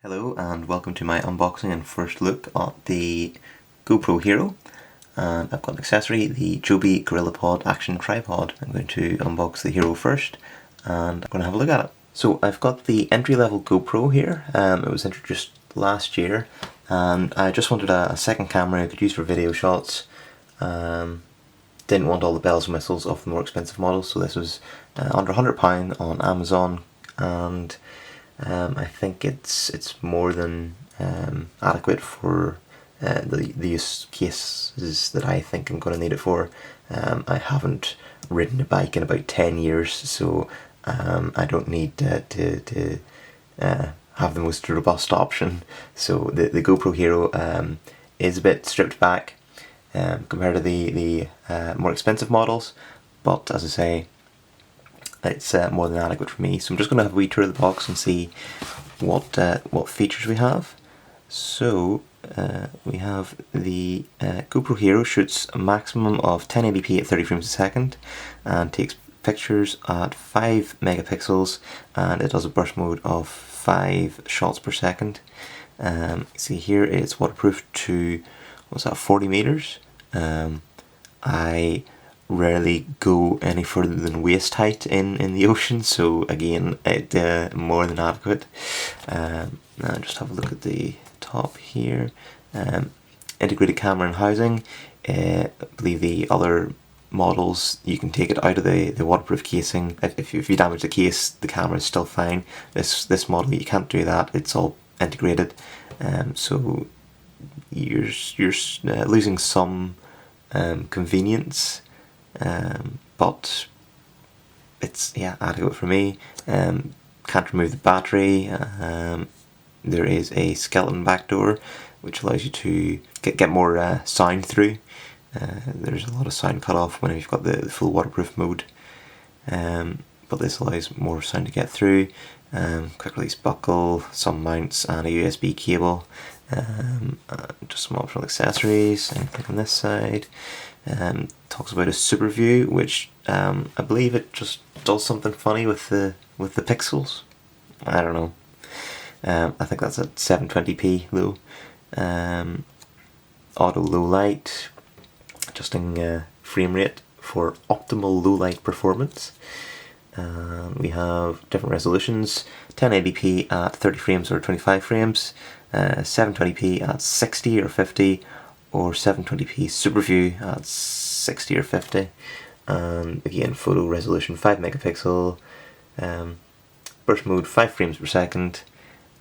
Hello and welcome to my unboxing and first look at the GoPro Hero. And I've got an accessory, the Joby Gorillapod action tripod. I'm going to unbox the Hero first and I'm going to have a look at it. So I've got the entry-level GoPro here. It was introduced last year and I just wanted a second camera I could use for video shots. Didn't want all the bells and whistles of the more expensive models, so this was under £100 on Amazon, and I think it's more than adequate for the use cases that I think I'm going to need it for. I haven't ridden a bike in about 10 years, so I don't need to have the most robust option. So the GoPro Hero is a bit stripped back compared to the more expensive models, but as I say, it's more than adequate for me. So I'm just going to have a wee tour of the box and see what features we have. So we have the GoPro Hero shoots a maximum of 1080p at 30 frames a second and takes pictures at 5 megapixels, and it does a burst mode of 5 shots per second. See here it's waterproof to, what's that, 40 meters. I rarely go any further than waist height in the ocean, so again, it more than adequate. Now just have a look at the top here. Integrated camera and housing. I believe the other models you can take it out of the waterproof casing. If you damage the case, the camera is still fine. This model you can't do that. It's all integrated, so you're losing some convenience. But it's adequate for me. Can't remove the battery. There is a skeleton back door which allows you to get more sound through. There's a lot of sound cut off when you've got the full waterproof mode, but this allows more sound to get through. Quick release buckle, some mounts and a USB cable. Just some optional accessories. Anything on this side. Talks about a super view, which I believe it just does something funny with the pixels. I don't know. I think that's at 720p low. Auto low light, adjusting frame rate for optimal low light performance. We have different resolutions: 1080p at 30 frames or 25 frames, 720p at 60 or 50, or 720p super view at 60 or 50. Again, photo resolution 5 megapixel, burst mode 5 frames per second,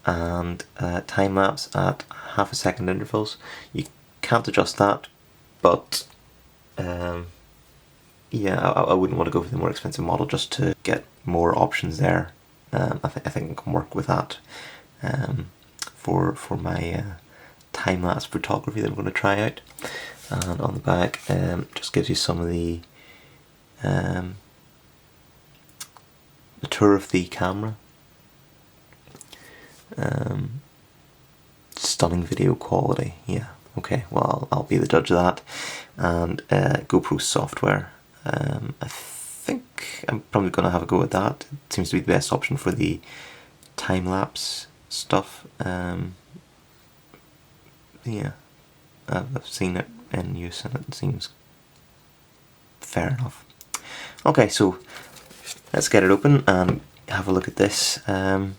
and time lapse at half a second intervals. You can't adjust that, but I wouldn't want to go for the more expensive model just to get more options there. I think I can work with that for my time-lapse photography that I'm going to try out. And on the back, just gives you some of the tour of the camera. Stunning video quality. Yeah, okay, well I'll be the judge of that. And GoPro software. I think I'm probably going to have a go at that. It seems to be the best option for the time-lapse stuff. Yeah, I've seen it in use and it seems fair enough. Okay, so let's get it open and have a look at this out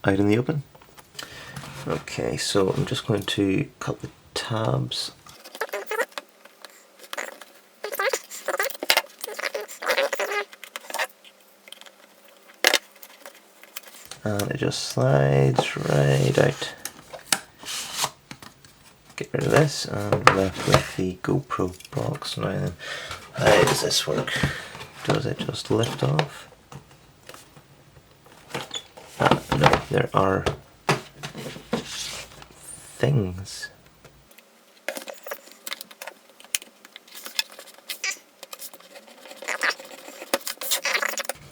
in the open. Okay, so I'm just going to cut the tabs. And it just slides right out. Get rid of this, and I'm left with the GoPro box. Now then, how does this work? Does it just lift off? No, there are things.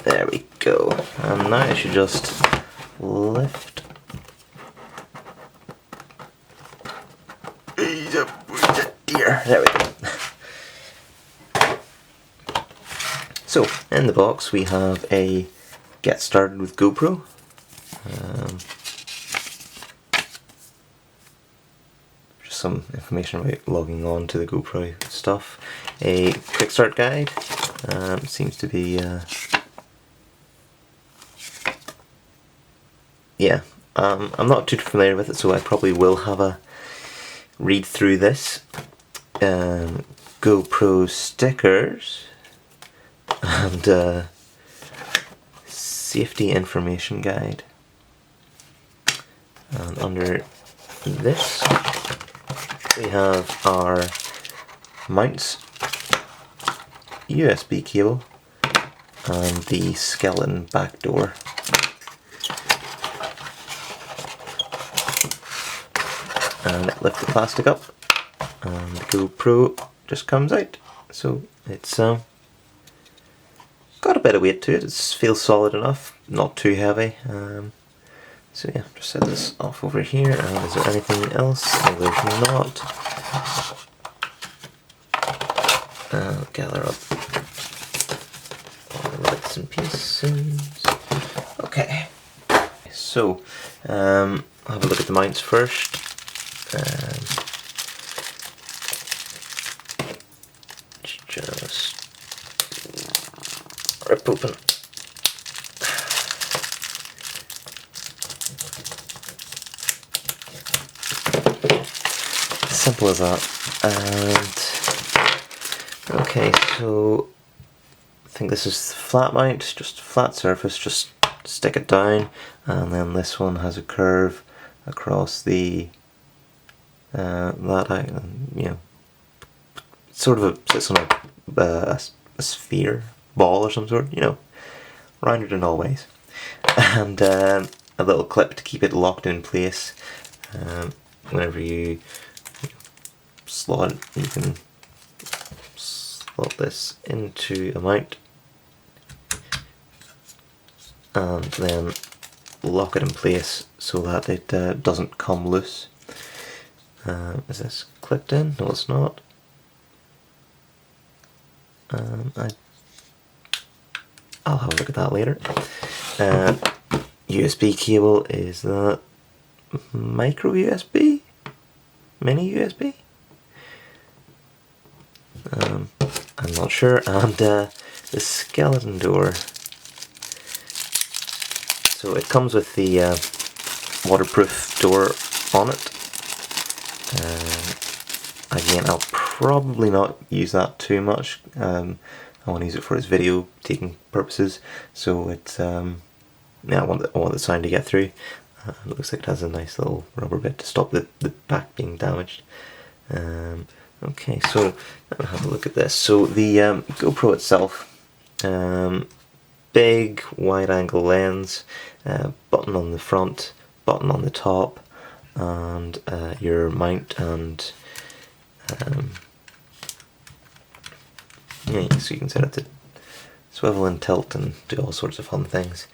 There we go. And now I should just lift. There we go. So, in the box we have a Get Started with GoPro. some information about logging on to the GoPro stuff. A quick start guide. Seems to be yeah, I'm not too familiar with it, so I probably will have a read through this. GoPro stickers and safety information guide. And under this we have our mounts, USB cable, and the skeleton back door. And lift the plastic up, and the GoPro just comes out. So it's got a bit of weight to it. It feels solid enough, not too heavy. So yeah, just set this off over here. And is there anything else? No, there's not. Gather up all the bits and pieces. Okay, so I'll have a look at the mounts first. Just rip open. Simple as that. And okay, so I think this is the flat mount, just flat surface, just stick it down, and then this one has a curve across the sort of sits on a sphere, ball or some sort, rounded in all ways, and a little clip to keep it locked in place. Whenever you slot it, you can slot this into a mount and then lock it in place so that it doesn't come loose. Is this clipped in? No, it's not. I'll have a look at that later. USB cable, is that micro USB? Mini USB? I'm not sure. And the skeleton door. So it comes with the waterproof door on it. Again, I'll probably not use that too much. I want to use it for its video taking purposes, so it's yeah, I want the sound to get through. It looks like it has a nice little rubber bit to stop the back being damaged. Okay, so let me have a look at this. So the GoPro itself, big wide angle lens, button on the front, button on the top, and your mount, and yeah, so you can set it to swivel and tilt and do all sorts of fun things.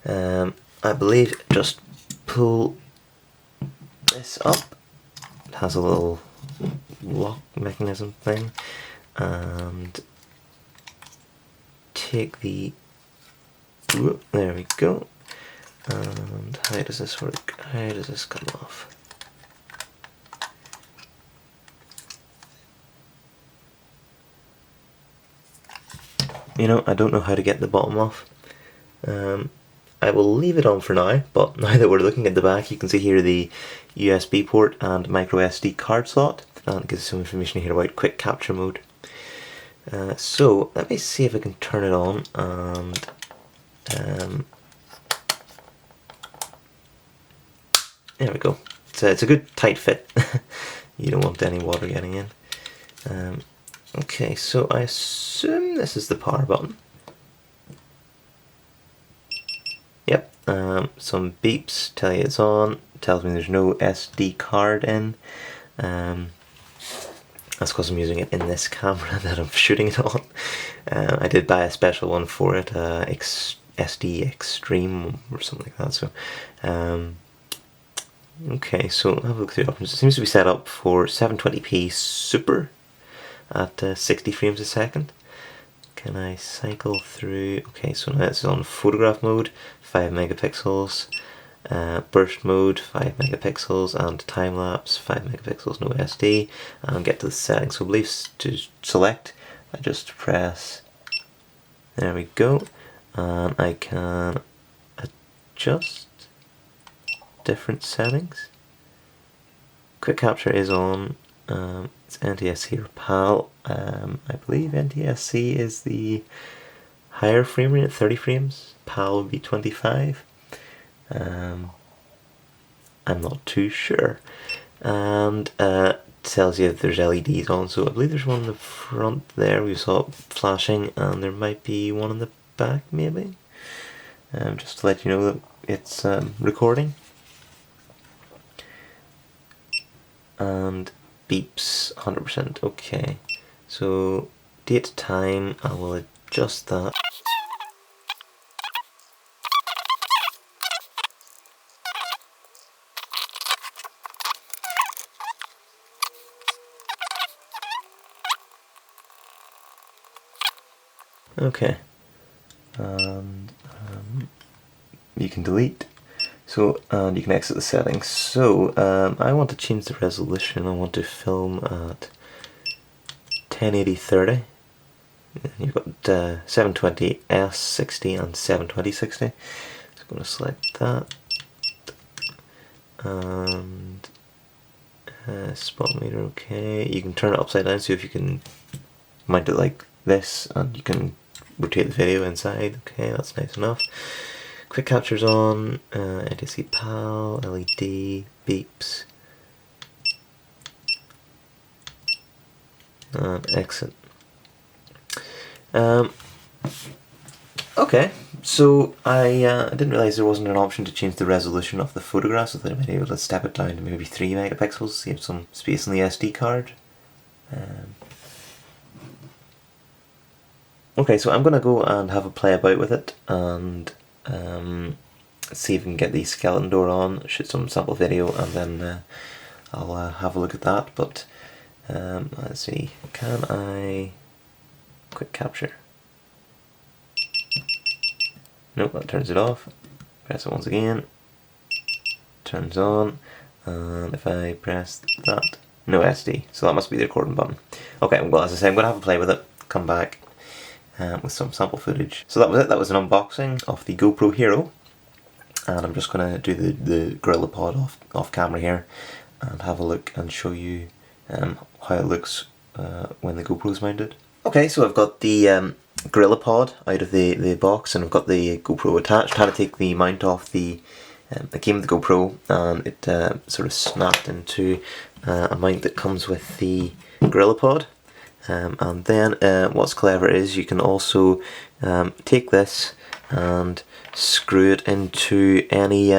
I believe just pull this up. It has a little lock mechanism thing, and take the, whoop, there we go. And how does this work? How does this come off? I don't know how to get the bottom off. I will leave it on for now, but now that we're looking at the back, you can see here the USB port and micro SD card slot, and it gives some information here about quick capture mode. So let me see if I can turn it on, and there we go. So it's a good tight fit. You don't want any water getting in. Okay, so I assume this is the power button. Yep, some beeps tell you it's on, tells me there's no SD card in. That's because I'm using it in this camera that I'm shooting it on. I did buy a special one for it, SD Extreme or something like that. So, okay, so have a look through the options. It seems to be set up for 720p Super at 60 frames a second. Can I cycle through? Okay, so now it's on photograph mode, 5 megapixels, burst mode 5 megapixels, and time lapse 5 megapixels, no SD, and get to the settings. So I believe to select, I just press, there we go, and I can adjust different settings. Quick capture is on, it's NTSC or PAL. I believe NTSC is the higher frame rate at 30 frames, PAL would be 25. I'm not too sure. And tells you if there's LEDs on, so I believe there's one in the front there, we saw it flashing, and there might be one in the back maybe, just to let you know that it's recording. And beeps 100%. Okay, so date time, I will adjust that. Okay, and you can delete. So, and you can exit the settings. So, I want to change the resolution. I want to film at 1080-30. You've got 720s60 and 720-60. So I'm going to select that. And spot meter, okay. You can turn it upside down, so if you can mount it like this, and you can rotate the video inside. Okay, that's nice enough. Quick capture's on, NTSC PAL, LED, beeps, and exit. Okay, so I didn't realise there wasn't an option to change the resolution of the photograph, so that I might be able to step it down to maybe 3 megapixels, save some space on the SD card. Okay, so I'm going to go and have a play about with it, and see if we can get the skeleton door on, shoot some sample video, and then I'll have a look at that. But let's see, can I quick capture? Nope, that turns it off. Press it once again, turns on, and if I press that, no SD, so that must be the recording button. Okay, well, as I say, I'm going to have a play with it, come back with some sample footage. So that was it, that was an unboxing of the GoPro Hero, and I'm just going to do the Gorillapod off camera here and have a look and show you how it looks when the GoPro is mounted. Okay, so I've got the Gorillapod out of the box, and I've got the GoPro attached. Had to take the mount off it came with the GoPro, and it sort of snapped into a mount that comes with the Gorillapod. And then what's clever is you can also take this and screw it into any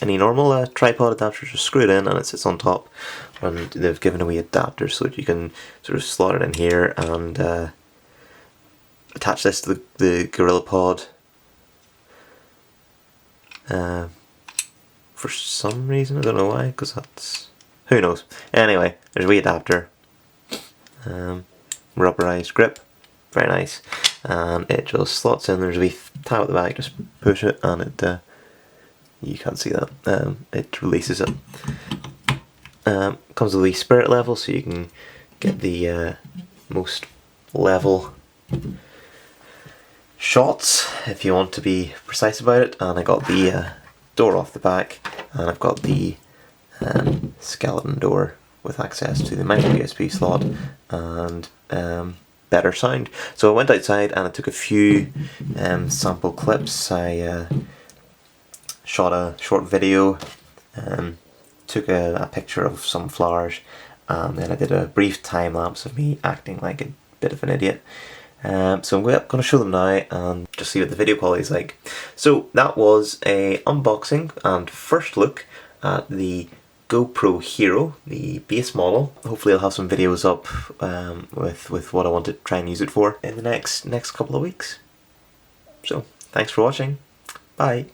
normal tripod adapter. Just screw it in and it sits on top, and they've given away adapters so that you can sort of slot it in here and attach this to the Gorillapod. For some reason, I don't know why, because that's, who knows. Anyway, there's a wee adapter. Rubberized grip, very nice, and it just slots in. There's a wee tab at the back, just push it and it you can't see that, it releases it. Comes with a wee spirit level, so you can get the most level shots if you want to be precise about it. And I got the door off the back, and I've got the skeleton door with access to the micro USB slot and better sound. So I went outside and I took a few sample clips. I shot a short video, took a picture of some flowers, and then I did a brief time lapse of me acting like a bit of an idiot. So I'm going to show them now and just see what the video quality is like. So that was a unboxing and first look at the GoPro Hero, the base model. Hopefully I'll have some videos up with what I want to try and use it for in the next couple of weeks. So thanks for watching. Bye.